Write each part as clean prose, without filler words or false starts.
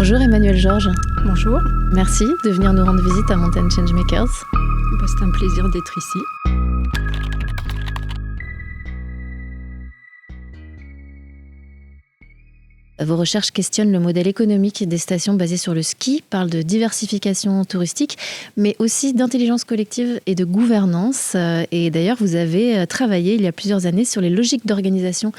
Bonjour Emmanuelle Georges. Bonjour. Merci de venir nous rendre visite à Mountain Changemakers. C'est un plaisir d'être ici. Vos recherches questionnent le modèle économique des stations basées sur le ski, parlent de diversification touristique, mais aussi d'intelligence collective et de gouvernance. Et d'ailleurs, vous avez travaillé il y a plusieurs années sur les logiques d'organisation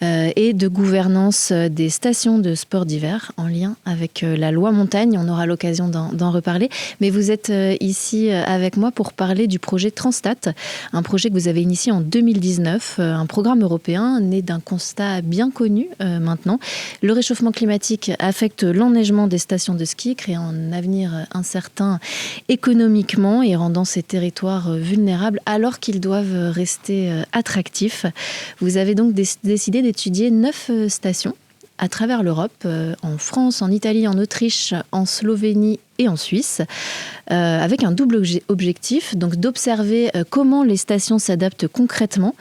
et de gouvernance des stations de sport d'hiver en lien avec la loi montagne. On aura l'occasion d'en reparler. Mais vous êtes ici avec moi pour parler du projet Transstat, un projet que vous avez initié en 2019, un programme européen né d'un constat bien connu maintenant. Le réchauffement climatique affecte l'enneigement des stations de ski, créant un avenir incertain économiquement et rendant ces territoires vulnérables alors qu'ils doivent rester attractifs. Vous avez donc décidé d'étudier 9 stations à travers l'Europe, en France, en Italie, en Autriche, en Slovénie et en Suisse, avec un double objectif, donc d'observer comment les stations s'adaptent concrètement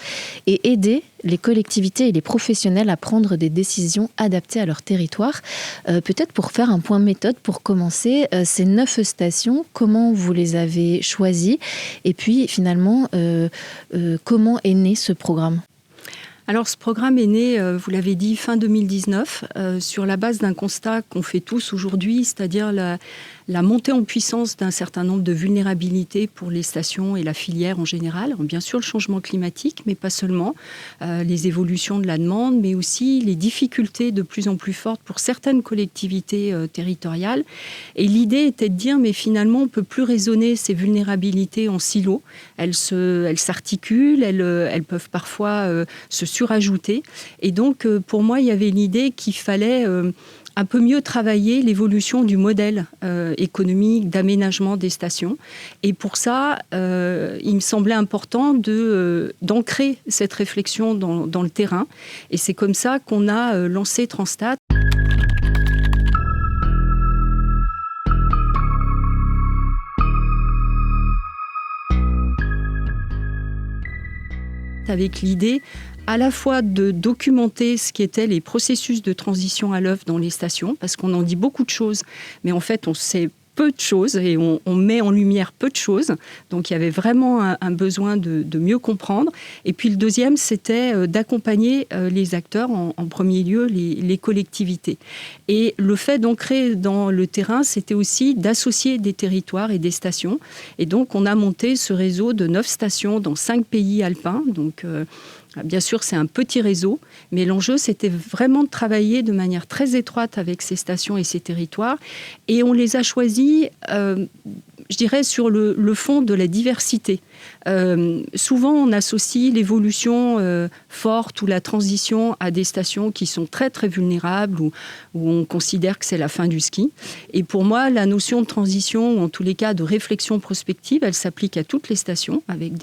et aider les collectivités et les professionnels à prendre des décisions adaptées à leur territoire. Peut-être pour faire un point méthode, pour commencer, ces 9 stations, comment vous les avez choisies et puis finalement, comment est né ce programme ? Alors ce programme est né, vous l'avez dit, fin 2019, sur la base d'un constat qu'on fait tous aujourd'hui, c'est-à-dire la montée en puissance d'un certain nombre de vulnérabilités pour les stations et la filière en général. Bien sûr, le changement climatique, mais pas seulement. Les évolutions de la demande, mais aussi les difficultés de plus en plus fortes pour certaines collectivités territoriales. Et l'idée était de dire, mais finalement, on ne peut plus raisonner ces vulnérabilités en silos. Elles s'articulent, elles peuvent parfois se surajouter. Et donc, pour moi, il y avait l'idée qu'il fallait un peu mieux travailler l'évolution du modèle économique d'aménagement des stations. Et pour ça, il me semblait important d'ancrer cette réflexion dans le terrain. Et c'est comme ça qu'on a lancé Transstat. Avec l'idée à la fois de documenter ce qui étaient les processus de transition à l'œuvre dans les stations, parce qu'on en dit beaucoup de choses, mais en fait on sait peu de choses et on met en lumière peu de choses. Donc il y avait vraiment un besoin de mieux comprendre. Et puis le deuxième, c'était d'accompagner les acteurs, en premier lieu les collectivités. Et le fait d'ancrer dans le terrain, c'était aussi d'associer des territoires et des stations. Et donc on a monté ce réseau de 9 stations dans 5 pays alpins. Donc bien sûr, c'est un petit réseau, mais l'enjeu, c'était vraiment de travailler de manière très étroite avec ces stations et ces territoires. Et on les a choisis, je dirais, sur le fond de la diversité. Souvent, on associe l'évolution forte ou la transition à des stations qui sont très, très vulnérables où on considère que c'est la fin du ski. Et pour moi, la notion de transition, ou en tous les cas de réflexion prospective, elle s'applique à toutes les stations avec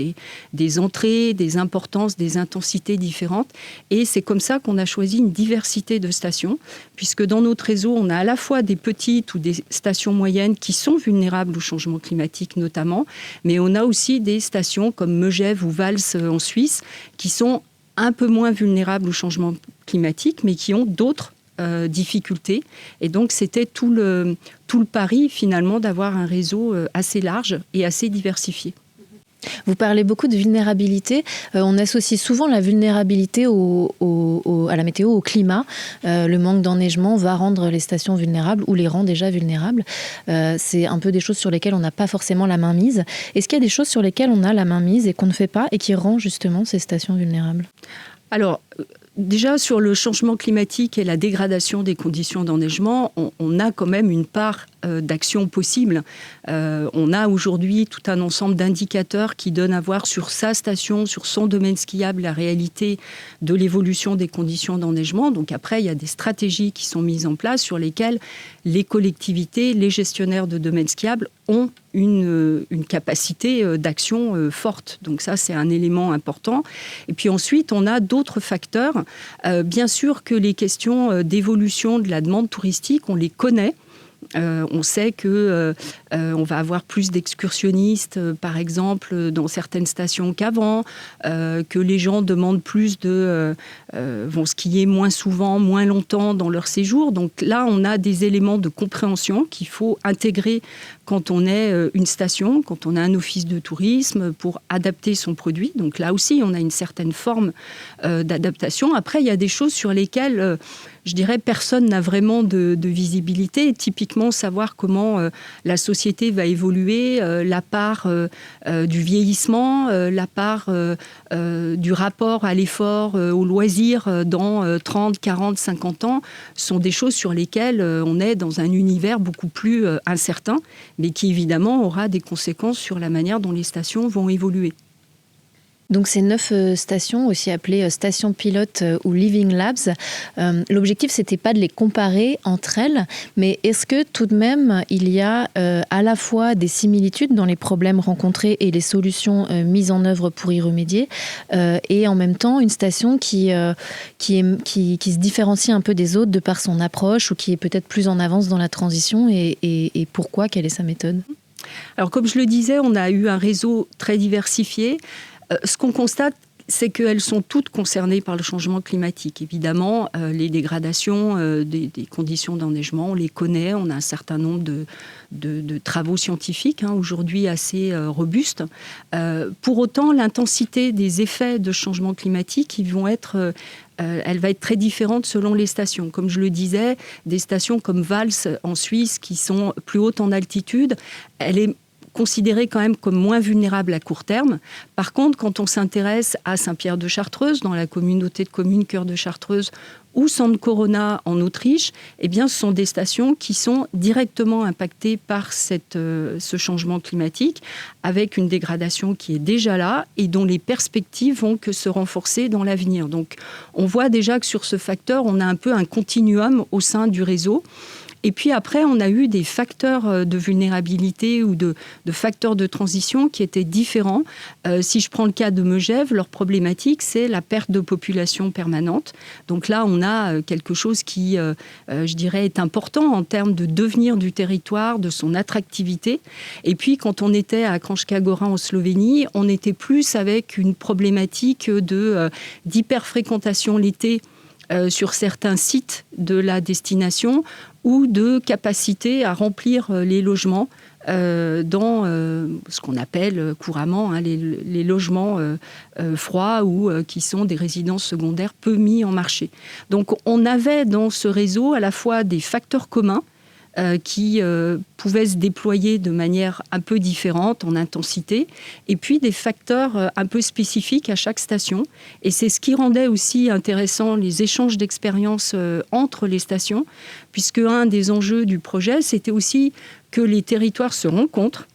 des entrées, des importances, des intensités différentes. Et c'est comme ça qu'on a choisi une diversité de stations, puisque dans notre réseau, on a à la fois des petites ou des stations moyennes qui sont vulnérables au changement climatique notamment, mais on a aussi des stations comme Megève ou Vals en Suisse qui sont un peu moins vulnérables au changement climatique, mais qui ont d'autres difficultés. Et donc, c'était tout le pari, finalement, d'avoir un réseau assez large et assez diversifié. Vous parlez beaucoup de vulnérabilité. On associe souvent la vulnérabilité à la météo, au climat. Le manque d'enneigement va rendre les stations vulnérables ou les rend déjà vulnérables. C'est un peu des choses sur lesquelles on n'a pas forcément la main mise. Est-ce qu'il y a des choses sur lesquelles on a la main mise et qu'on ne fait pas et qui rend justement ces stations vulnérables ? Alors, déjà, sur le changement climatique et la dégradation des conditions d'enneigement, on a quand même une part d'action possible. On a aujourd'hui tout un ensemble d'indicateurs qui donnent à voir sur sa station, sur son domaine skiable, la réalité de l'évolution des conditions d'enneigement. Donc après, il y a des stratégies qui sont mises en place sur lesquelles les collectivités, les gestionnaires de domaines skiables ont une capacité d'action forte. Donc ça, c'est un élément important. Et puis ensuite, on a d'autres facteurs. Bien sûr que les questions d'évolution de la demande touristique, on les connaît. On sait que on va avoir plus d'excursionnistes, par exemple, dans certaines stations qu'avant, que les gens demandent plus vont skier moins souvent, moins longtemps dans leur séjour. Donc là, on a des éléments de compréhension qu'il faut intégrer quand on est une station, quand on a un office de tourisme pour adapter son produit. Donc là aussi, on a une certaine forme d'adaptation. Après, il y a des choses sur lesquelles, je dirais, personne n'a vraiment de visibilité. Et typiquement, savoir comment la société va évoluer, la part du vieillissement, la part du rapport à l'effort, au loisir dans 30, 40, 50 ans, sont des choses sur lesquelles on est dans un univers beaucoup plus incertain, mais qui évidemment aura des conséquences sur la manière dont les stations vont évoluer. Donc ces 9 stations, aussi appelées stations pilotes ou Living Labs, l'objectif, c'était pas de les comparer entre elles, mais est-ce que tout de même, il y a à la fois des similitudes dans les problèmes rencontrés et les solutions mises en œuvre pour y remédier, et en même temps une station qui se différencie un peu des autres de par son approche ou qui est peut-être plus en avance dans la transition, et pourquoi, quelle est sa méthode ? Alors comme je le disais, on a eu un réseau très diversifié. Ce qu'on constate, c'est qu'elles sont toutes concernées par le changement climatique. Évidemment, les dégradations des conditions d'enneigement, on les connaît, on a un certain nombre de travaux scientifiques, aujourd'hui assez robustes. Pour autant, l'intensité des effets de changement climatique, elle va être très différente selon les stations. Comme je le disais, des stations comme Vals en Suisse, qui sont plus hautes en altitude, elle est considérée quand même comme moins vulnérable à court terme. Par contre, quand on s'intéresse à Saint-Pierre-de-Chartreuse, dans la communauté de communes Cœur de Chartreuse, ou San Corona en Autriche, eh bien, ce sont des stations qui sont directement impactées par ce changement climatique, avec une dégradation qui est déjà là et dont les perspectives vont que se renforcer dans l'avenir. Donc, on voit déjà que sur ce facteur, on a un peu un continuum au sein du réseau. Et puis après, on a eu des facteurs de vulnérabilité ou de facteurs de transition qui étaient différents. Si je prends le cas de Megève, leur problématique, c'est la perte de population permanente. Donc là, on a quelque chose qui, je dirais, est important en termes de devenir du territoire, de son attractivité. Et puis, quand on était à Kranjska Gora en Slovénie, on était plus avec une problématique d'hyperfréquentation l'été sur certains sites de la destination, ou de capacité à remplir les logements dans ce qu'on appelle couramment les logements froids ou qui sont des résidences secondaires peu mis en marché. Donc on avait dans ce réseau à la fois des facteurs communs qui pouvaient se déployer de manière un peu différente en intensité, et puis des facteurs un peu spécifiques à chaque station. Et c'est ce qui rendait aussi intéressant les échanges d'expériences entre les stations, puisque un des enjeux du projet, c'était aussi que les territoires se rencontrent,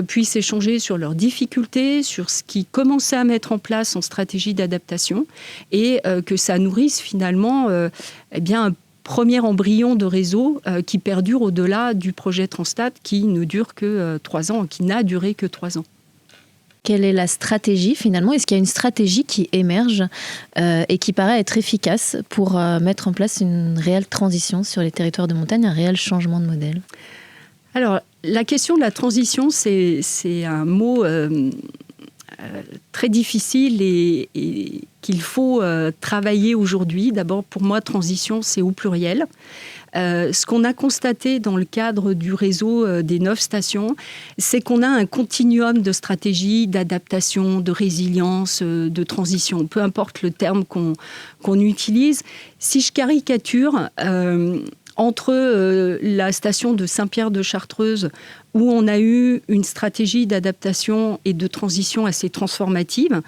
puissent échanger sur leurs difficultés, sur ce qu'ils commençaient à mettre en place en stratégie d'adaptation, et que ça nourrisse finalement un premier embryon de réseau qui perdure au-delà du projet Transtat qui ne dure que 3 ans, qui n'a duré que 3 ans. Quelle est la stratégie finalement ? Est-ce qu'il y a une stratégie qui émerge et qui paraît être efficace pour mettre en place une réelle transition sur les territoires de montagne, un réel changement de modèle ? Alors, la question de la transition, c'est un mot très difficile et qu'il faut travailler aujourd'hui. D'abord, pour moi, transition, c'est au pluriel. Ce qu'on a constaté dans le cadre du réseau des 9 stations, c'est qu'on a un continuum de stratégies, d'adaptation, de résilience, de transition, peu importe le terme qu'on utilise. Si je caricature, entre la station de Saint-Pierre-de-Chartreuse, où on a eu une stratégie d'adaptation et de transition assez transformative,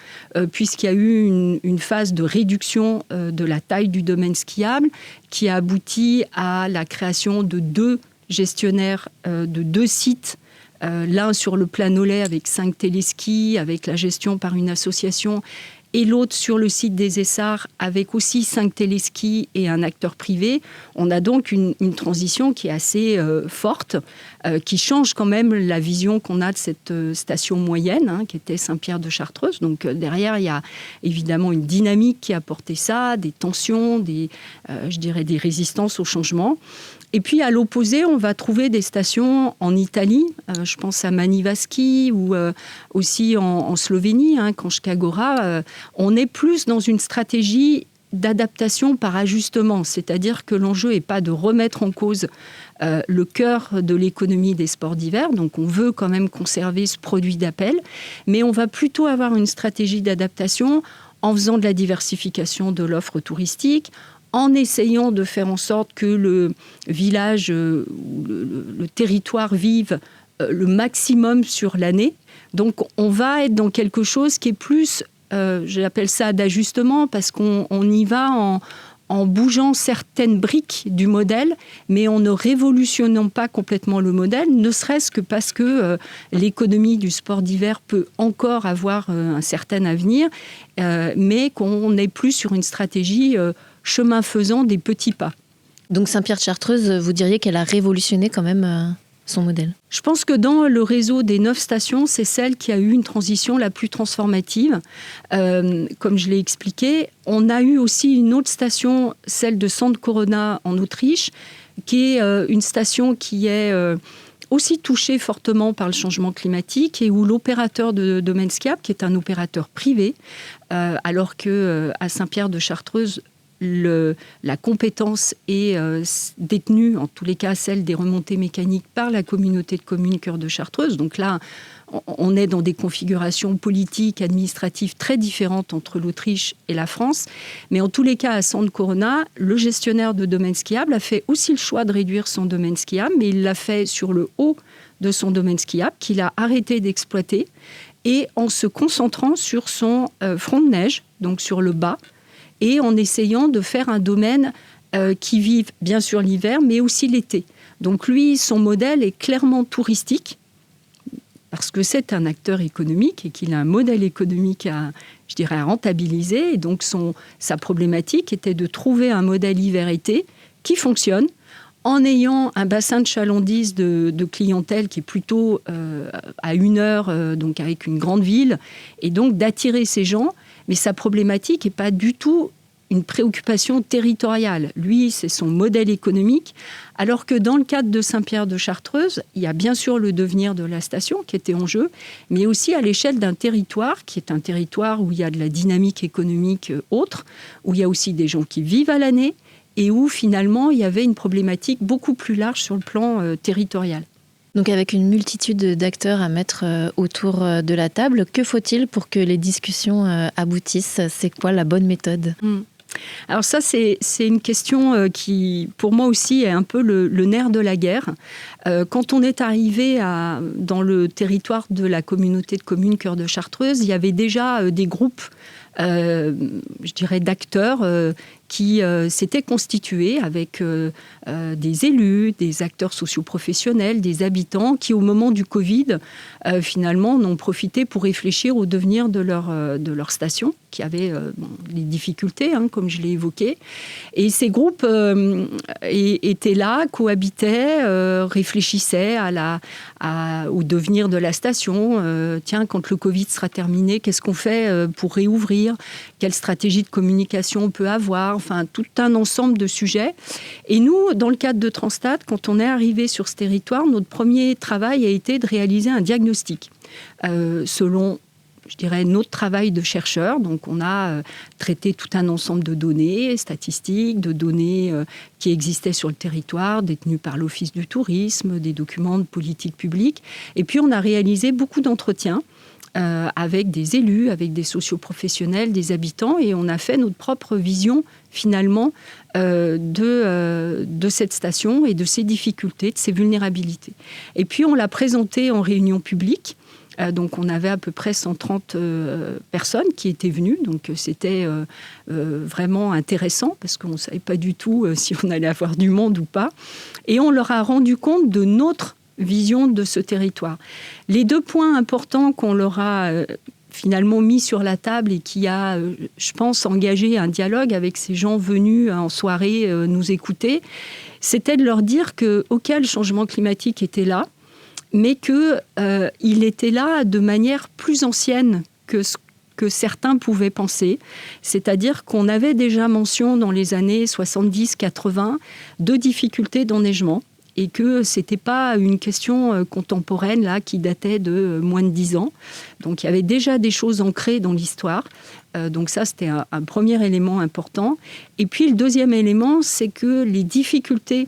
puisqu'il y a eu une phase de réduction de la taille du domaine skiable, qui a abouti à la création de 2 gestionnaires de 2 sites, l'un sur le Planolais avec 5 téléskis, avec la gestion par une association, et l'autre sur le site des Essarts avec aussi 5 téléskis et un acteur privé. On a donc une transition qui est assez forte, qui change quand même la vision qu'on a de cette station moyenne, qui était Saint-Pierre-de-Chartreuse. Donc derrière, il y a évidemment une dynamique qui a porté ça, des tensions, des résistances au changement. Et puis, à l'opposé, on va trouver des stations en Italie. Je pense à Manivaski ou aussi en Slovénie, Kanjska Gora. On est plus dans une stratégie d'adaptation par ajustement. C'est-à-dire que l'enjeu n'est pas de remettre en cause le cœur de l'économie des sports d'hiver. Donc, on veut quand même conserver ce produit d'appel. Mais on va plutôt avoir une stratégie d'adaptation en faisant de la diversification de l'offre touristique, en essayant de faire en sorte que le village ou le territoire vive le maximum sur l'année. Donc, on va être dans quelque chose qui est plus, j'appelle ça d'ajustement, parce qu'on y va en bougeant certaines briques du modèle, mais en ne révolutionnant pas complètement le modèle, ne serait-ce que parce que l'économie du sport d'hiver peut encore avoir un certain avenir, mais qu'on n'est plus sur une stratégie chemin faisant des petits pas. Donc Saint-Pierre-de-Chartreuse, vous diriez qu'elle a révolutionné quand même son modèle? Je pense que dans le réseau des 9 stations, c'est celle qui a eu une transition la plus transformative. Comme je l'ai expliqué, on a eu aussi une autre station, celle de Sant Corona en Autriche, qui est une station qui est aussi touchée fortement par le changement climatique et où l'opérateur de Domaine-Skiable, qui est un opérateur privé, alors qu'à Saint-Pierre-de-Chartreuse, la compétence est détenue, en tous les cas celle des remontées mécaniques, par la communauté de communes Cœur de Chartreuse. Donc là, on est dans des configurations politiques, administratives très différentes entre l'Autriche et la France. Mais en tous les cas, à Sant Corona, le gestionnaire de domaine skiable a fait aussi le choix de réduire son domaine skiable, mais il l'a fait sur le haut de son domaine skiable, qu'il a arrêté d'exploiter, et en se concentrant sur son front de neige, donc sur le bas, et en essayant de faire un domaine qui vive bien sûr l'hiver, mais aussi l'été. Donc lui, son modèle est clairement touristique, parce que c'est un acteur économique et qu'il a un modèle économique à rentabiliser. Et donc sa problématique était de trouver un modèle hiver-été qui fonctionne, en ayant un bassin de chalandise de clientèle qui est plutôt à 1 heure, donc avec une grande ville, et donc d'attirer ces gens. Mais sa problématique n'est pas du tout une préoccupation territoriale. Lui, c'est son modèle économique. Alors que dans le cadre de Saint-Pierre-de-Chartreuse, il y a bien sûr le devenir de la station qui était en jeu, mais aussi à l'échelle d'un territoire, qui est un territoire où il y a de la dynamique économique autre, où il y a aussi des gens qui vivent à l'année, et où finalement il y avait une problématique beaucoup plus large sur le plan territorial. Donc avec une multitude d'acteurs à mettre autour de la table, que faut-il pour que les discussions aboutissent? C'est quoi la bonne méthode? Alors ça, c'est une question qui, pour moi aussi, est un peu le nerf de la guerre. Quand on est arrivé dans le territoire de la communauté de communes Cœur de Chartreuse, il y avait déjà des groupes, d'acteurs qui s'étaient constitués avec des élus, des acteurs socioprofessionnels, des habitants qui, au moment du Covid, finalement, en ont profité pour réfléchir au devenir de leur station, qui avait des difficultés, comme je l'ai évoqué. Et ces groupes étaient là, cohabitaient, réfléchissaient au devenir de la station. Tiens, quand le Covid sera terminé, qu'est-ce qu'on fait pour réouvrir? Quelle stratégie de communication on peut avoir? Enfin, tout un ensemble de sujets. Et nous, dans le cadre de Transtat, quand on est arrivé sur ce territoire, notre premier travail a été de réaliser un diagnostic selon notre travail de chercheur. Donc, on a traité tout un ensemble de données statistiques, de données qui existaient sur le territoire, détenues par l'Office du tourisme, des documents de politique publique. Et puis, on a réalisé beaucoup d'entretiens avec des élus, avec des socioprofessionnels, des habitants, et on a fait notre propre vision, finalement, de cette station et de ses difficultés, de ses vulnérabilités. Et puis, on l'a présentée en réunion publique. Donc, on avait à peu près 130 personnes qui étaient venues. Donc, c'était vraiment intéressant parce qu'on ne savait pas du tout si on allait avoir du monde ou pas. Et on leur a rendu compte de notre vision de ce territoire. Les 2 points importants qu'on leur a finalement mis sur la table et qui a, je pense, engagé un dialogue avec ces gens venus en soirée nous écouter, c'était de leur dire que, le changement climatique était là, mais qu'il était là de manière plus ancienne que ce que certains pouvaient penser. C'est-à-dire qu'on avait déjà mention dans les années 70-80 de difficultés d'enneigement et que ce n'était pas une question contemporaine là, qui datait de moins de 10 ans. Donc il y avait déjà des choses ancrées dans l'histoire. Donc ça, c'était un premier élément important. Et puis le deuxième élément, c'est que les difficultés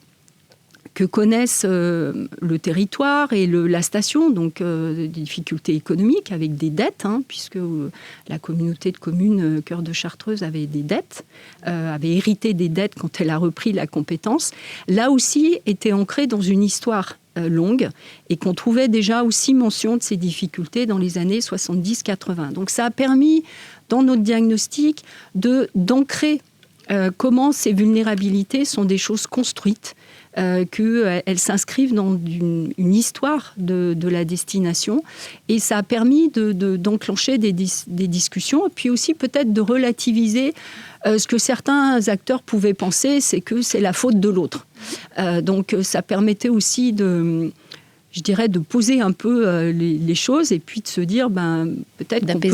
que connaissent le territoire et la station, donc des difficultés économiques avec des dettes, puisque la communauté de communes Cœur de Chartreuse avait des dettes, avait hérité des dettes quand elle a repris la compétence, là aussi était ancrée dans une histoire longue et qu'on trouvait déjà aussi mention de ces difficultés dans les années 70-80. Donc ça a permis, dans notre diagnostic, d'ancrer comment ces vulnérabilités sont des choses construites, qu'elles s'inscrivent dans une histoire de la destination. Et ça a permis d'enclencher des discussions, et puis aussi peut-être de relativiser ce que certains acteurs pouvaient penser, c'est que c'est la faute de l'autre. Donc ça permettait aussi de poser un peu les choses et puis de se dire peut-être qu'on peut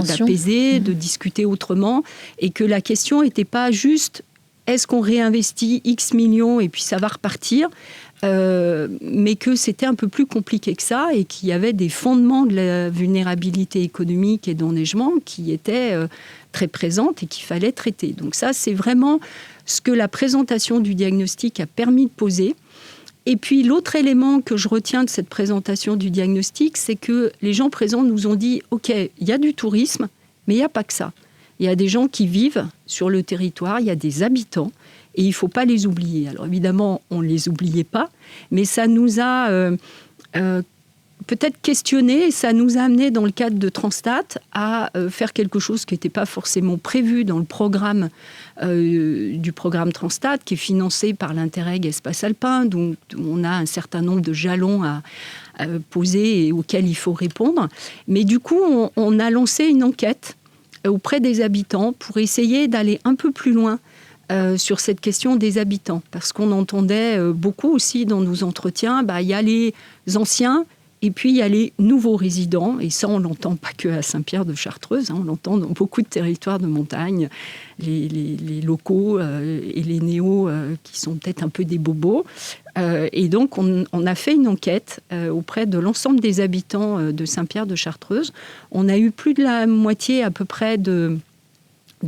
d'apaiser, de discuter autrement, et que la question n'était pas juste est-ce qu'on réinvestit X millions et puis ça va repartir, mais que c'était un peu plus compliqué que ça et qu'il y avait des fondements de la vulnérabilité économique et d'enneigement qui étaient très présentes et qu'il fallait traiter. Donc ça, c'est vraiment ce que la présentation du diagnostic a permis de poser. Et puis l'autre élément que je retiens de cette présentation du diagnostic, c'est que les gens présents nous ont dit « Ok, il y a du tourisme, mais il n'y a pas que ça. Il y a des gens qui vivent sur le territoire, il y a des habitants, et il ne faut pas les oublier. » Alors évidemment, on ne les oubliait pas, mais ça nous a peut-être questionné, et ça nous a amené dans le cadre de Transtat à faire quelque chose qui n'était pas forcément prévu dans le programme du programme Transtat, qui est financé par l'Interreg Espace Alpin, donc on a un certain nombre de jalons à poser et auxquels il faut répondre. Mais du coup, on a lancé une enquête auprès des habitants pour essayer d'aller un peu plus loin sur cette question des habitants. Parce qu'on entendait beaucoup aussi dans nos entretiens, il y a les anciens et puis il y a les nouveaux résidents. Et ça, on ne l'entend pas que à Saint-Pierre de Chartreuse, on l'entend dans beaucoup de territoires de montagne, les locaux et les néos qui sont peut-être un peu des bobos. Et donc, on a fait une enquête auprès de l'ensemble des habitants de Saint-Pierre de Chartreuse. On a eu plus de la moitié à peu près de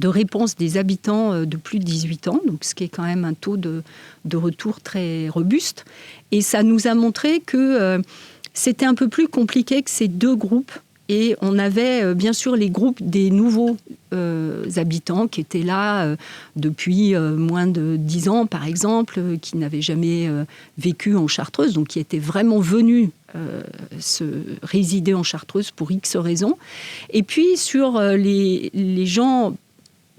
réponses des habitants de plus de 18 ans, donc ce qui est quand même un taux de retour très robuste. Et ça nous a montré que c'était un peu plus compliqué que ces deux groupes. Et on avait bien sûr les groupes des nouveaux habitants qui étaient là depuis moins de 10 ans, par exemple, qui n'avaient jamais vécu en Chartreuse, donc qui étaient vraiment venus se résider en Chartreuse pour X raisons. Et puis sur les gens,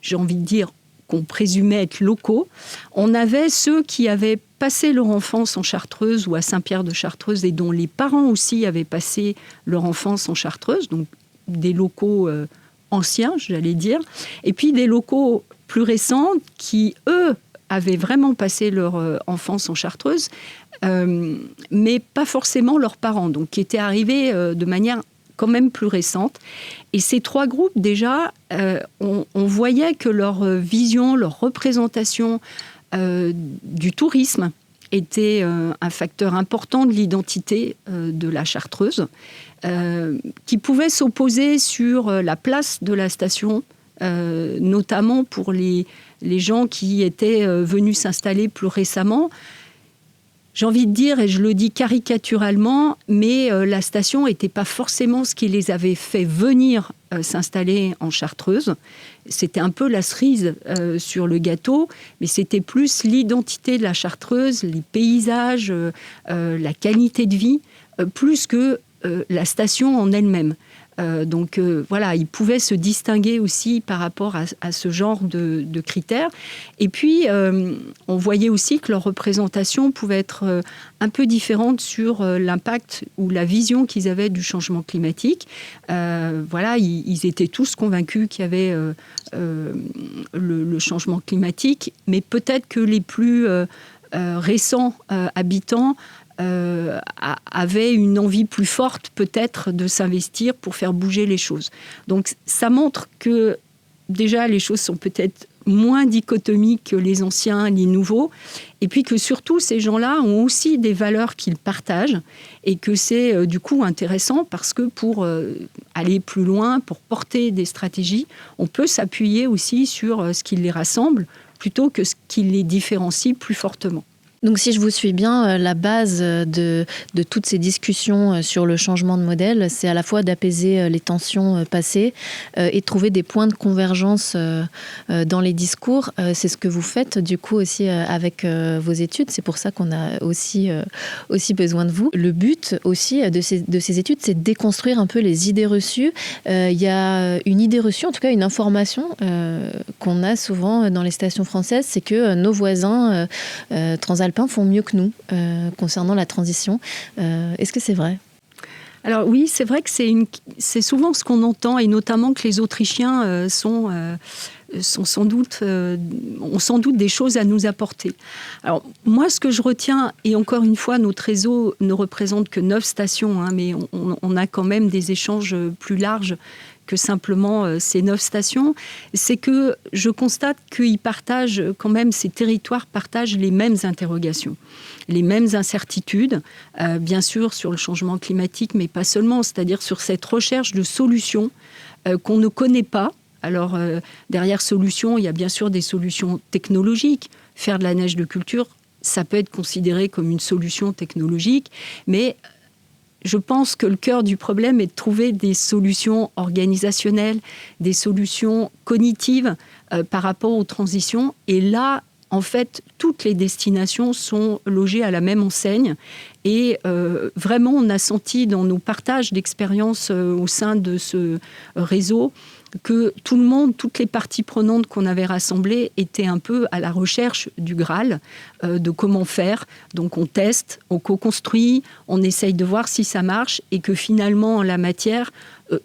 j'ai envie de dire, qu'on présumait être locaux, on avait ceux qui avaient passé leur enfance en Chartreuse ou à Saint-Pierre de Chartreuse et dont les parents aussi avaient passé leur enfance en Chartreuse, donc des locaux anciens, j'allais dire, et puis des locaux plus récents qui, eux, avaient vraiment passé leur enfance en Chartreuse, mais pas forcément leurs parents, donc qui étaient arrivés de manière quand même plus récente. Et ces trois groupes, déjà, on voyait que leur vision, leur représentation du tourisme était un facteur important de l'identité de la Chartreuse, qui pouvait s'opposer sur la place de la station, notamment pour les gens qui étaient venus s'installer plus récemment. J'ai envie de dire, et je le dis caricaturalement, mais la station n'était pas forcément ce qui les avait fait venir s'installer en Chartreuse. C'était un peu la cerise sur le gâteau, mais c'était plus l'identité de la Chartreuse, les paysages, la qualité de vie, plus que la station en elle-même. Donc voilà, ils pouvaient se distinguer aussi par rapport à ce genre de critères. Et puis, on voyait aussi que leur représentation pouvait être un peu différente sur l'impact ou la vision qu'ils avaient du changement climatique. Voilà, ils étaient tous convaincus qu'il y avait le changement climatique, mais peut-être que les plus récents habitants avaient une envie plus forte peut-être de s'investir pour faire bouger les choses. Donc ça montre que déjà les choses sont peut-être moins dichotomiques que les anciens, les nouveaux, et puis que surtout ces gens-là ont aussi des valeurs qu'ils partagent et que c'est du coup intéressant parce que pour aller plus loin, pour porter des stratégies, on peut s'appuyer aussi sur ce qui les rassemble plutôt que ce qui les différencie plus fortement. Donc si je vous suis bien, la base de toutes ces discussions sur le changement de modèle, c'est à la fois d'apaiser les tensions passées et de trouver des points de convergence dans les discours. C'est ce que vous faites du coup aussi avec vos études. C'est pour ça qu'on a aussi besoin de vous. Le but aussi de ces études, c'est de déconstruire un peu les idées reçues. Il y a une idée reçue, en tout cas une information qu'on a souvent dans les stations françaises, c'est que nos voisins transalpins font mieux que nous concernant la transition. Est-ce que c'est vrai ? Alors oui, c'est vrai que c'est souvent ce qu'on entend, et notamment que les Autrichiens ont sans doute des choses à nous apporter. Alors moi, ce que je retiens, et encore une fois, notre réseau ne représente que 9 stations, mais on a quand même des échanges plus larges que simplement ces 9 stations, c'est que je constate qu'ils partagent quand même, ces territoires partagent les mêmes interrogations, les mêmes incertitudes, bien sûr sur le changement climatique, mais pas seulement, c'est-à-dire sur cette recherche de solutions qu'on ne connaît pas. Alors, derrière solutions, il y a bien sûr des solutions technologiques. Faire de la neige de culture, ça peut être considéré comme une solution technologique, mais je pense que le cœur du problème est de trouver des solutions organisationnelles, des solutions cognitives par rapport aux transitions. Et là, en fait, toutes les destinations sont logées à la même enseigne. Et vraiment, on a senti dans nos partages d'expériences au sein de ce réseau que tout le monde, toutes les parties prenantes qu'on avait rassemblées étaient un peu à la recherche du Graal, de comment faire. Donc on teste, on co-construit, on essaye de voir si ça marche et que finalement, en la matière,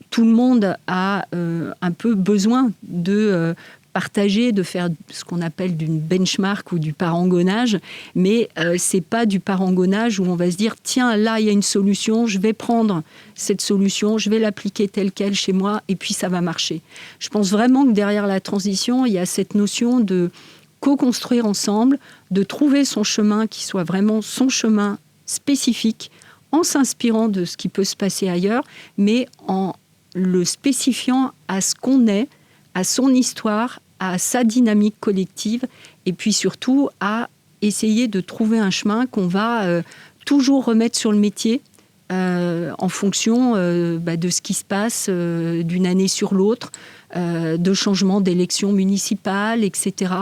tout le monde a un peu besoin de partager, de faire ce qu'on appelle du benchmark ou du parangonnage, mais c'est pas du parangonnage où on va se dire tiens, là il y a une solution, je vais prendre cette solution, je vais l'appliquer telle quelle chez moi et puis ça va marcher. Je pense vraiment que derrière la transition, il y a cette notion de co-construire ensemble, de trouver son chemin qui soit vraiment son chemin spécifique, en s'inspirant de ce qui peut se passer ailleurs, mais en le spécifiant à ce qu'on est, à son histoire, à sa dynamique collective, et puis surtout à essayer de trouver un chemin qu'on va toujours remettre sur le métier en fonction de ce qui se passe d'une année sur l'autre, de changements d'élections municipales, etc.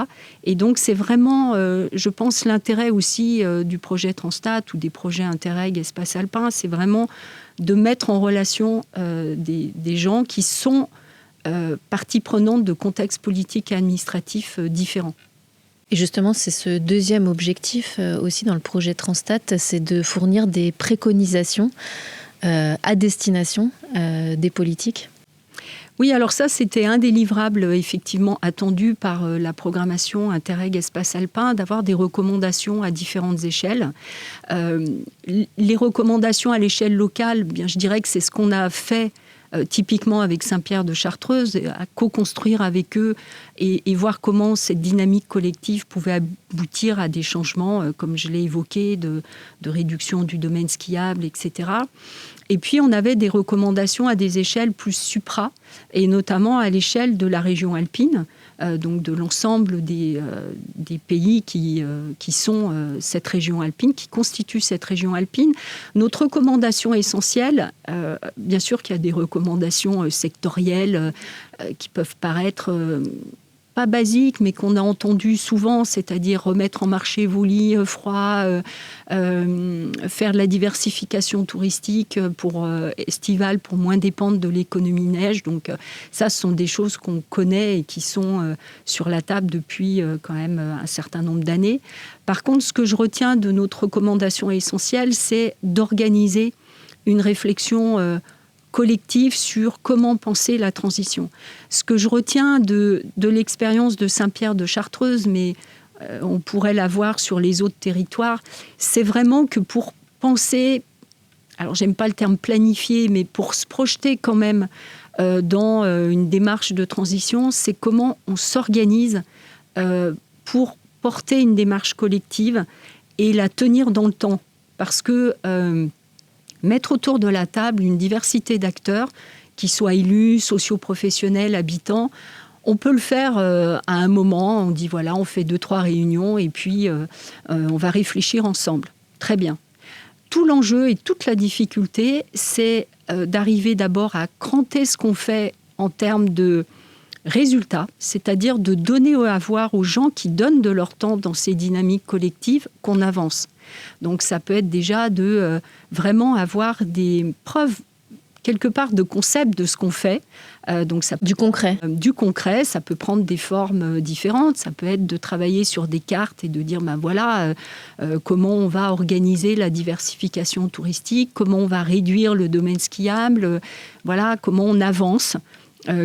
Et donc c'est vraiment, je pense, l'intérêt aussi du projet Transtat ou des projets Interreg Espace Alpin, c'est vraiment de mettre en relation des gens qui sont partie prenante de contextes politiques et administratifs différents. Et justement, c'est ce deuxième objectif aussi dans le projet Transtat, c'est de fournir des préconisations à destination des politiques. Oui, alors ça, c'était un des livrables effectivement attendus par la programmation Interreg Espace Alpin, d'avoir des recommandations à différentes échelles. Les recommandations à l'échelle locale, bien, je dirais que c'est ce qu'on a fait typiquement avec Saint-Pierre de Chartreuse, à co-construire avec eux et voir comment cette dynamique collective pouvait aboutir à des changements, comme je l'ai évoqué, de réduction du domaine skiable, etc. Et puis, on avait des recommandations à des échelles plus supra, et notamment à l'échelle de la région alpine, donc de l'ensemble des pays qui sont cette région alpine, qui constituent cette région alpine. Notre recommandation essentielle, bien sûr qu'il y a des recommandations sectorielles qui peuvent paraître pas basiques, mais qu'on a entendu souvent, c'est-à-dire remettre en marché vos lits froids, faire de la diversification touristique pour estivale, pour moins dépendre de l'économie neige. Donc ça, ce sont des choses qu'on connaît et qui sont sur la table depuis quand même un certain nombre d'années. Par contre, ce que je retiens de notre recommandation essentielle, c'est d'organiser une réflexion collective sur comment penser la transition. Ce que je retiens de l'expérience de Saint-Pierre de Chartreuse, mais on pourrait l'avoir sur les autres territoires, c'est vraiment que pour penser, alors j'aime pas le terme planifier, mais pour se projeter quand même dans une démarche de transition, c'est comment on s'organise pour porter une démarche collective et la tenir dans le temps. Parce que mettre autour de la table une diversité d'acteurs, qui soient élus, socio-professionnels, habitants, on peut le faire à un moment, on dit voilà, on fait 2-3 réunions et puis on va réfléchir ensemble. Très bien. Tout l'enjeu et toute la difficulté, c'est d'arriver d'abord à cranter ce qu'on fait en termes de résultats, c'est-à-dire de donner à voir aux gens qui donnent de leur temps dans ces dynamiques collectives qu'on avance. Donc ça peut être déjà de vraiment avoir des preuves quelque part de concept de ce qu'on fait. Donc ça, du concret. Du concret, ça peut prendre des formes différentes. Ça peut être de travailler sur des cartes et de dire, ben voilà, comment on va organiser la diversification touristique, comment on va réduire le domaine skiable, voilà, comment on avance,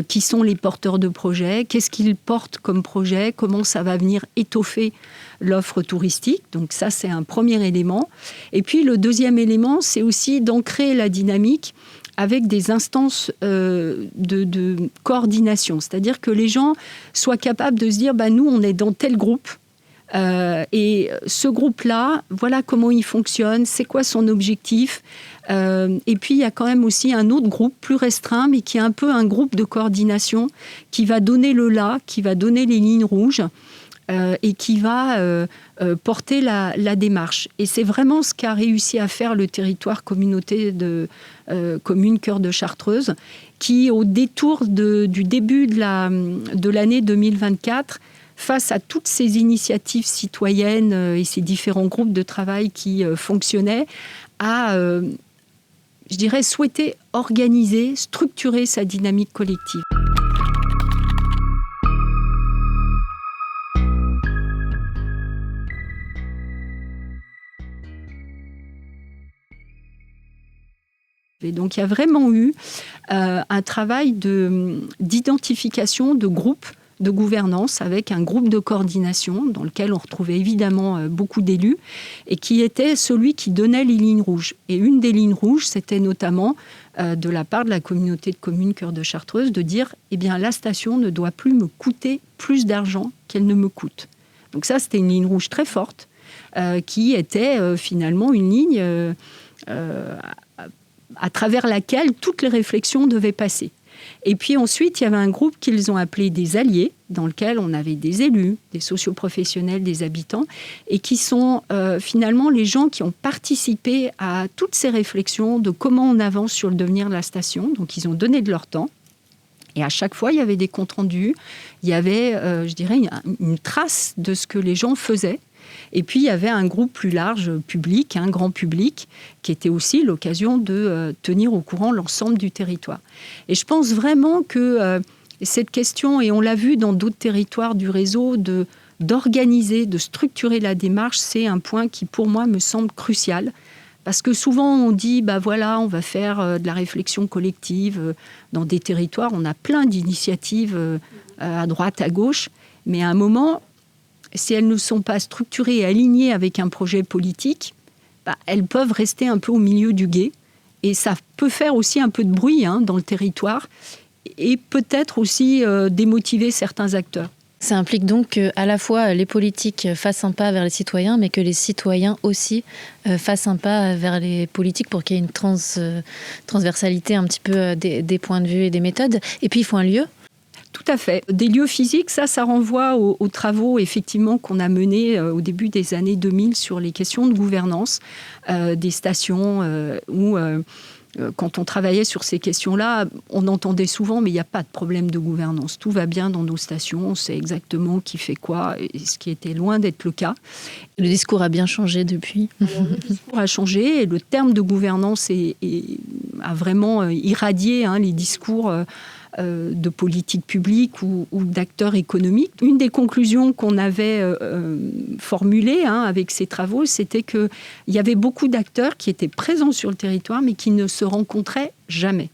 qui sont les porteurs de projets, qu'est-ce qu'ils portent comme projet, comment ça va venir étoffer l'offre touristique. Donc ça, c'est un premier élément. Et puis le deuxième élément, c'est aussi d'ancrer la dynamique avec des instances de coordination. C'est-à-dire que les gens soient capables de se dire nous, on est dans tel groupe. Et ce groupe-là, voilà comment il fonctionne, c'est quoi son objectif. Et puis, il y a quand même aussi un autre groupe plus restreint, mais qui est un peu un groupe de coordination qui va donner le là, qui va donner les lignes rouges et qui va porter la démarche. Et c'est vraiment ce qu'a réussi à faire le territoire communauté de commune Cœur de Chartreuse, qui, au détour du début de l'année 2024, face à toutes ces initiatives citoyennes et ces différents groupes de travail qui fonctionnaient, a, je dirais, souhaité organiser, structurer sa dynamique collective. Et donc, il y a vraiment eu un travail d'identification de groupes de gouvernance avec un groupe de coordination dans lequel on retrouvait évidemment beaucoup d'élus et qui était celui qui donnait les lignes rouges. Et une des lignes rouges, c'était notamment de la part de la communauté de communes Cœur de Chartreuse de dire la station ne doit plus me coûter plus d'argent qu'elle ne me coûte. Donc ça, c'était une ligne rouge très forte qui était finalement une ligne à travers laquelle toutes les réflexions devaient passer. Et puis ensuite, il y avait un groupe qu'ils ont appelé des alliés, dans lequel on avait des élus, des socioprofessionnels, des habitants, et qui sont finalement les gens qui ont participé à toutes ces réflexions de comment on avance sur le devenir de la station. Donc ils ont donné de leur temps. Et à chaque fois, il y avait des comptes rendus, il y avait, je dirais, une trace de ce que les gens faisaient. Et puis, il y avait un groupe plus large, public, un grand public, qui était aussi l'occasion de tenir au courant l'ensemble du territoire. Et je pense vraiment que cette question, et on l'a vu dans d'autres territoires du réseau, d'organiser, de structurer la démarche, c'est un point qui, pour moi, me semble crucial. Parce que souvent, on dit, voilà, on va faire de la réflexion collective dans des territoires. On a plein d'initiatives à droite, à gauche. Mais à un moment, si elles ne sont pas structurées et alignées avec un projet politique, elles peuvent rester un peu au milieu du gué. Et ça peut faire aussi un peu de bruit dans le territoire et peut-être aussi démotiver certains acteurs. Ça implique donc qu'à la fois les politiques fassent un pas vers les citoyens, mais que les citoyens aussi fassent un pas vers les politiques pour qu'il y ait une transversalité un petit peu des points de vue et des méthodes. Et puis, il faut un lieu. Tout à fait. Des lieux physiques, ça renvoie aux travaux effectivement qu'on a menés au début des années 2000 sur les questions de gouvernance des stations où, quand on travaillait sur ces questions-là, on entendait souvent, mais il n'y a pas de problème de gouvernance. Tout va bien dans nos stations, on sait exactement qui fait quoi, et ce qui était loin d'être le cas. Le discours a bien changé depuis. Le discours a changé et le terme de gouvernance a vraiment irradié les discours de politique publique ou d'acteurs économiques. Une des conclusions qu'on avait formulées avec ces travaux, c'était qu'il y avait beaucoup d'acteurs qui étaient présents sur le territoire, mais qui ne se rencontraient jamais.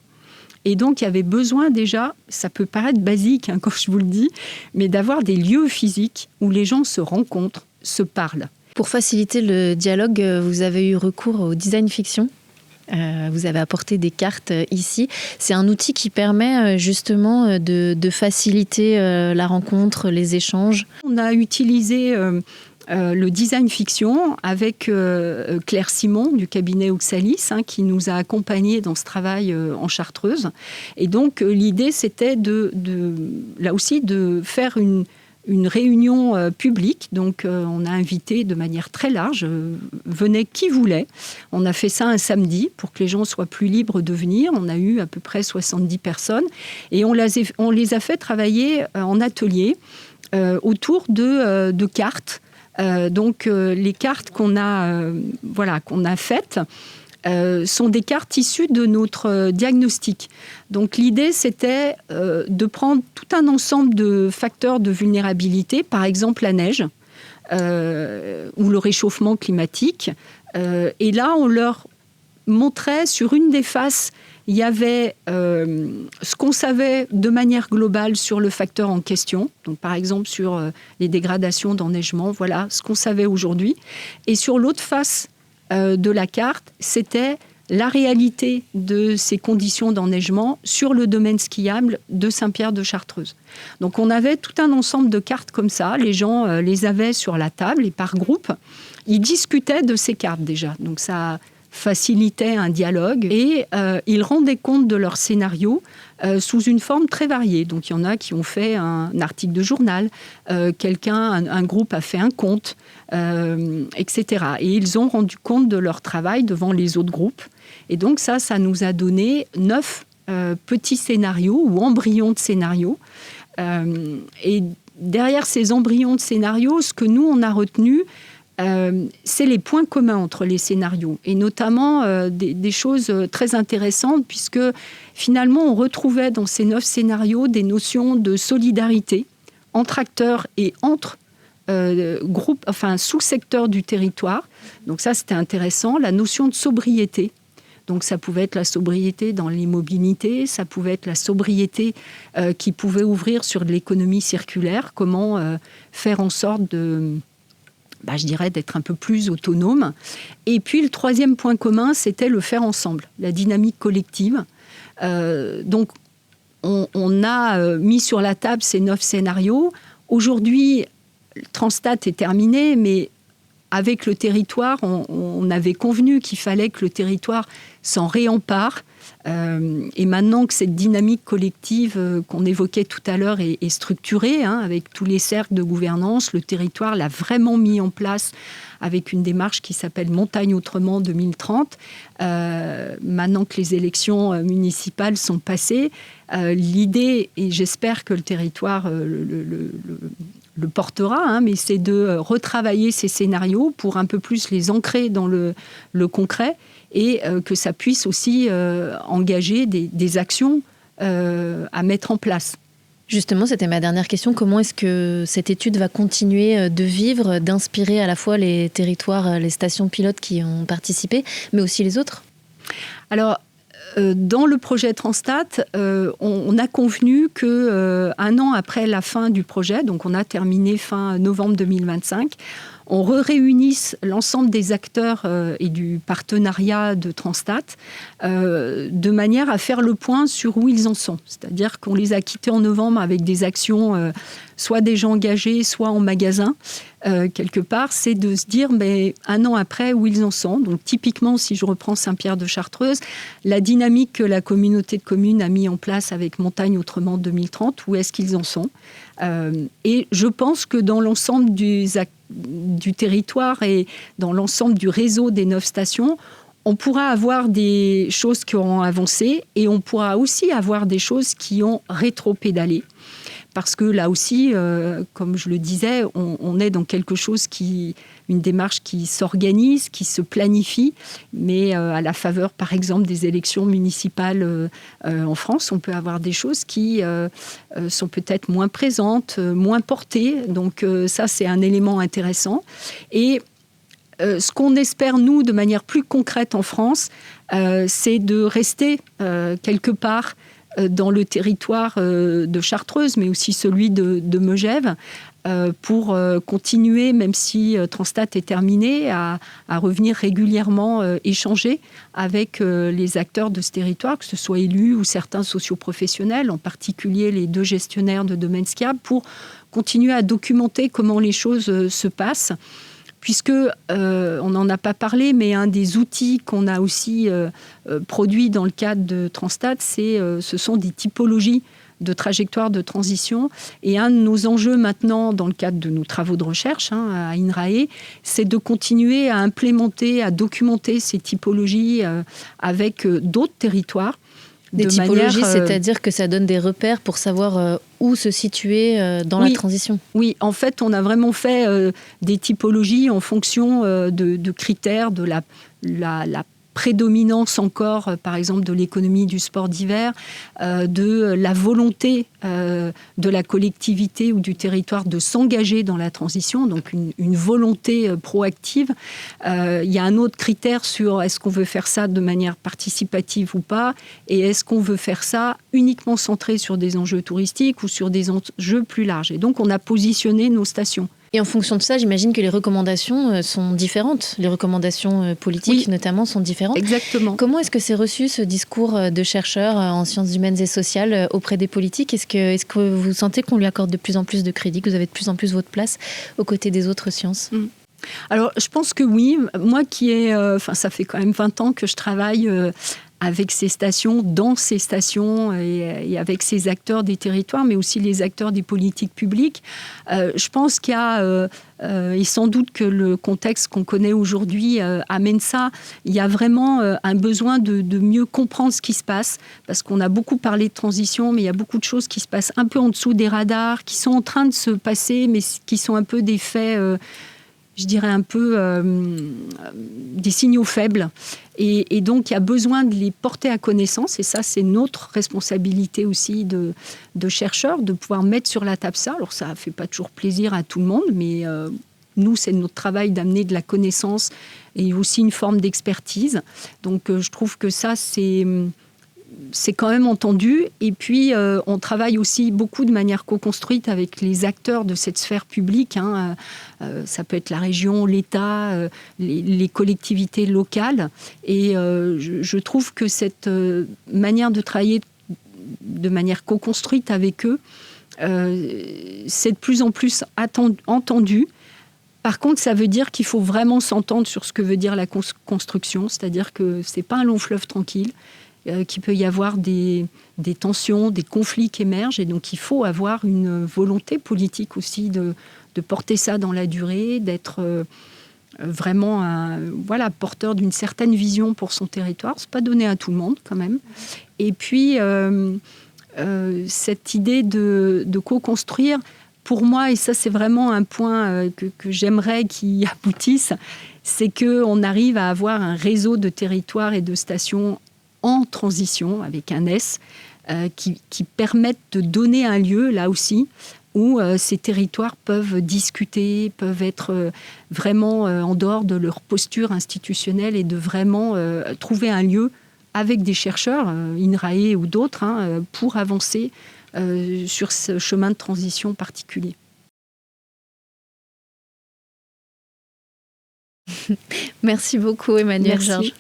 Et donc, il y avait besoin déjà, ça peut paraître basique quand je vous le dis, mais d'avoir des lieux physiques où les gens se rencontrent, se parlent. Pour faciliter le dialogue, vous avez eu recours au design fiction. Vous avez apporté des cartes ici. C'est un outil qui permet justement de faciliter la rencontre, les échanges. On a utilisé le design fiction avec Claire Simon du cabinet Oxalis, qui nous a accompagnés dans ce travail en Chartreuse. Et donc l'idée, c'était là aussi de faire une réunion publique. Donc on a invité de manière très large, venait qui voulait. On a fait ça un samedi pour que les gens soient plus libres de venir. On a eu à peu près 70 personnes et on les a fait travailler en atelier autour de cartes. Donc les cartes qu'on a faites sont des cartes issues de notre diagnostic. Donc l'idée, c'était de prendre tout un ensemble de facteurs de vulnérabilité, par exemple la neige ou le réchauffement climatique. Et là, on leur montrait sur une des faces, il y avait ce qu'on savait de manière globale sur le facteur en question. Donc, par exemple, sur les dégradations d'enneigement, voilà ce qu'on savait aujourd'hui. Et sur l'autre face de la carte, c'était la réalité de ces conditions d'enneigement sur le domaine skiable de Saint-Pierre-de-Chartreuse. Donc, on avait tout un ensemble de cartes comme ça. Les gens les avaient sur la table et par groupe, ils discutaient de ces cartes déjà. Donc, ça facilitait un dialogue et ils rendaient compte de leur scénario sous une forme très variée. Donc il y en a qui ont fait un article de journal, un groupe a fait un conte, etc. Et ils ont rendu compte de leur travail devant les autres groupes. Et donc ça nous a donné 9 petits scénarios ou embryons de scénarios. Et derrière ces embryons de scénarios, ce que nous, on a retenu, c'est les points communs entre les scénarios et notamment des choses très intéressantes puisque finalement on retrouvait dans ces 9 scénarios des notions de solidarité entre acteurs et entre groupes, sous-secteurs du territoire. Donc ça c'était intéressant. La notion de sobriété. Donc ça pouvait être la sobriété dans les mobilités, ça pouvait être la sobriété qui pouvait ouvrir sur de l'économie circulaire, comment faire en sorte d'être un peu plus autonome. Et puis, le troisième point commun, c'était le faire ensemble, la dynamique collective. Donc, on a mis sur la table ces 9 scénarios. Aujourd'hui, Transtat est terminé, mais avec le territoire, on avait convenu qu'il fallait que le territoire s'en réempare. Et maintenant que cette dynamique collective qu'on évoquait tout à l'heure est structurée, avec tous les cercles de gouvernance, le territoire l'a vraiment mis en place avec une démarche qui s'appelle Montagne Autrement 2030. Maintenant que les élections municipales sont passées, l'idée, et j'espère que le territoire le portera, mais c'est de retravailler ces scénarios pour un peu plus les ancrer dans le concret et que ça puisse aussi engager des actions à mettre en place. Justement, c'était ma dernière question. Comment est-ce que cette étude va continuer de vivre, d'inspirer à la fois les territoires, les stations pilotes qui ont participé, mais aussi les autres ? Alors, dans le projet Transtat, on a convenu qu'un an après la fin du projet, donc on a terminé fin novembre 2025, on réunisse l'ensemble des acteurs et du partenariat de Transtat de manière à faire le point sur où ils en sont. C'est-à-dire qu'on les a quittés en novembre avec des actions, soit déjà engagées, soit en magasin. Quelque part, c'est de se dire, mais un an après, où ils en sont. Donc typiquement, si je reprends Saint-Pierre-de-Chartreuse, la dynamique que la communauté de communes a mis en place avec Montagne Autrement 2030, où est-ce qu'ils en sont ? Et je pense que dans l'ensemble du territoire et dans l'ensemble du réseau des 9 stations, on pourra avoir des choses qui auront avancé et on pourra aussi avoir des choses qui ont rétro-pédalé. Parce que là aussi, comme je le disais, on est dans quelque chose une démarche qui s'organise, qui se planifie, mais à la faveur, par exemple, des élections municipales en France, on peut avoir des choses qui sont peut-être moins présentes, moins portées. Donc ça, c'est un élément intéressant. Et ce qu'on espère, nous, de manière plus concrète en France, c'est de rester quelque part dans le territoire de Chartreuse, mais aussi celui de Megève, pour continuer, même si Transtat est terminé, à revenir régulièrement échanger avec les acteurs de ce territoire, que ce soit élus ou certains socioprofessionnels, en particulier les 2 gestionnaires de domaine skiable, pour continuer à documenter comment les choses se passent. Puisque, on n'en a pas parlé, mais un des outils qu'on a aussi produit dans le cadre de Transtat, ce sont des typologies de trajectoires de transition. Et un de nos enjeux maintenant, dans le cadre de nos travaux de recherche à INRAE, c'est de continuer à implémenter, à documenter ces typologies avec d'autres territoires. Des typologies, c'est-à-dire que ça donne des repères pour savoir où se situer dans la transition. Oui, en fait, on a vraiment fait des typologies en fonction de critères de la prédominance encore, par exemple, de l'économie du sport d'hiver, de la volonté de la collectivité ou du territoire de s'engager dans la transition, donc une volonté proactive. Il y a un autre critère sur est-ce qu'on veut faire ça de manière participative ou pas, et est-ce qu'on veut faire ça uniquement centré sur des enjeux touristiques ou sur des enjeux plus larges. Et donc, on a positionné nos stations. Et en fonction de ça, j'imagine que les recommandations sont différentes. Les recommandations politiques, notamment, sont différentes. Exactement. Comment est-ce que c'est reçu, ce discours de chercheurs en sciences humaines et sociales auprès des politiques ? Est-ce que vous sentez qu'on lui accorde de plus en plus de crédit, que vous avez de plus en plus votre place aux côtés des autres sciences ? Alors, je pense que oui. Moi ça fait quand même 20 ans que je travaille avec ces stations, dans ces stations et avec ces acteurs des territoires, mais aussi les acteurs des politiques publiques. Je pense qu'il y a, et sans doute que le contexte qu'on connaît aujourd'hui amène ça, il y a vraiment un besoin de mieux comprendre ce qui se passe, parce qu'on a beaucoup parlé de transition, mais il y a beaucoup de choses qui se passent un peu en dessous des radars, qui sont en train de se passer, mais qui sont un peu des faits... je dirais un peu des signaux faibles. Et donc, il y a besoin de les porter à connaissance. Et ça, c'est notre responsabilité aussi de chercheurs, de pouvoir mettre sur la table ça. Alors, ça ne fait pas toujours plaisir à tout le monde, mais nous, c'est notre travail d'amener de la connaissance et aussi une forme d'expertise. Donc, je trouve que ça, c'est quand même entendu. Et puis, on travaille aussi beaucoup de manière co-construite avec les acteurs de cette sphère publique. Ça peut être la région, l'État, les collectivités locales. Et je trouve que cette manière de travailler de manière co-construite avec eux, c'est de plus en plus entendu. Par contre, ça veut dire qu'il faut vraiment s'entendre sur ce que veut dire la construction. C'est-à-dire que ce n'est pas un long fleuve tranquille, qu'il peut y avoir des tensions, des conflits qui émergent. Et donc, il faut avoir une volonté politique aussi de porter ça dans la durée, d'être vraiment porteur d'une certaine vision pour son territoire. Ce n'est pas donné à tout le monde, quand même. Et puis, cette idée de co-construire, pour moi, et ça, c'est vraiment un point que j'aimerais qu'il aboutisse, c'est qu'on arrive à avoir un réseau de territoires et de stations en transition, avec un S, qui permettent de donner un lieu, là aussi, où ces territoires peuvent discuter, peuvent être vraiment en dehors de leur posture institutionnelle et de vraiment trouver un lieu avec des chercheurs, INRAE ou d'autres, pour avancer sur ce chemin de transition particulier. Merci beaucoup, Emmanuelle Georges.